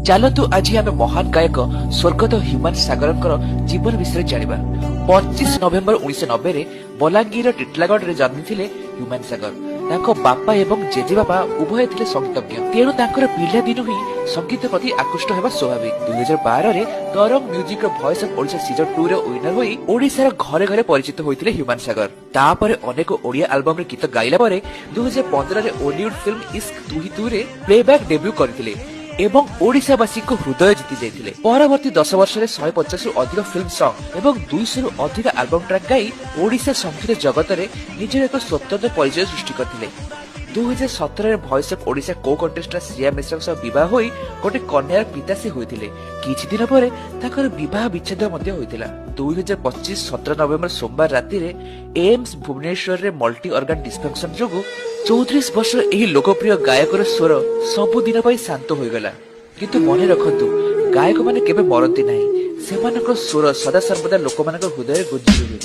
ଚାଲନ୍ତୁ ଆଜି ଆମେ ମହାନ ଗାୟକ ସ୍ୱର୍ଗତ ହ୍ୟୁମାନ ସାଗରଙ୍କର ଜୀବନ ବିଷୟରେ ଜାଣିବା। 25 ନଭେମ୍ବର 1990ରେ ବଲାଙ୍ଗୀର ଟିଟଲାଗଡ଼ରେ ଜନ୍ମିଥିଲେ ହ୍ୟୁମାନ ସାଗର। ତାଙ୍କ ବାପା ଏବଂ ଜେଜେବାପା ଉଭୟ ଥିଲେ ସଙ୍ଗୀତଜ୍ଞ, ତେଣୁ ତାଙ୍କର ପିଲାଦିନୁ ହିଁ ସଙ୍ଗୀତ ପ୍ରତି ଆକୃଷ୍ଟ ହେବା ସ୍ୱାଭାବିକ। 2012ରେ ତରଙ୍ଗ ମ୍ୟୁଜିକର ଭଏସ ଅଫ ଓଡ଼ିଶା ସିଜନ 2ର ୱିନର ହୋଇ ଓଡ଼ିଶାର ଘରେ ଘରେ ପରିଚିତ ହୋଇଥିଲେ ହ୍ୟୁମାନ ସାଗର। ତାପରେ ଅନେକ ଓଡ଼ିଆ ଆଲବମରେ ଗୀତ ଗାଇଲା ପରେ 2015ରେ ଓଲିଉଡ ଫିଲ୍ମ ଇସ୍କ ତୁ ହି ତୁରେ ପ୍ଲେବ୍ୟାକ୍ ଡେବ୍ୟୁ କରିଥିଲେ ଏବଂ ଓଡ଼ିଶାବାସୀଙ୍କ ହୃଦୟ ଜିତି ଯାଇଥିଲେ। ପରବର୍ତ୍ତୀ 10 ବର୍ଷରେ 150ରୁ ଅଧିକ ଫିଲ୍ମ ସଙ୍ଗ ଏବଂ 200ରୁ ଅଧିକ ଆଲବମ ଟ୍ରାକ୍ ଗାଇ ଓଡ଼ିଶା ସଙ୍ଗୀତ ଜଗତରେ ନିଜର ଏକ ସ୍ୱତନ୍ତ୍ର ପରିଚୟ ସୃଷ୍ଟି କରିଥିଲେ। 2017ରେ ଭଏସ ଅଫ ଓଡ଼ିଶା କୋ କଣ୍ଟେଷ୍ଟେଣ୍ଟ ଶ୍ରିୟା ମିଶ୍ରଙ୍କ ସହ ବିବାହ ହୋଇ ଗୋଟେ କନ୍ୟାର ପିତା ସେ ହୋଇଥିଲେ। କିଛି ଦିନ ପରେ ତାଙ୍କର ବିବାହ ବିଚ୍ଛେଦ ମଧ୍ୟ ହୋଇଥିଲା। 2025 17 ନଭେମ୍ବର ସୋମବାର ରାତିରେ ଏମ୍ସ ଭୁବନେଶ୍ୱରରେ ମଲ୍ଟି ଅର୍ଗାନ ଡିସଫଙ୍କସନ ଯୋଗୁଁ 34 ବର୍ଷର ଏହି ଲୋକପ୍ରିୟ ଗାୟକର ସ୍ୱର ସବୁଦିନ ପାଇଁ ଶାନ୍ତ ହୋଇଗଲା। କିନ୍ତୁ ମନେ ରଖନ୍ତୁ, ଗାୟକମାନେ କେବେ ମରନ୍ତି ନାହିଁ, ସେମାନଙ୍କ ସ୍ୱର ସଦାସର୍ବଦା ଲୋକମାନଙ୍କ ହୃଦୟରେ ଗୁଞ୍ଜି ରୁହେ।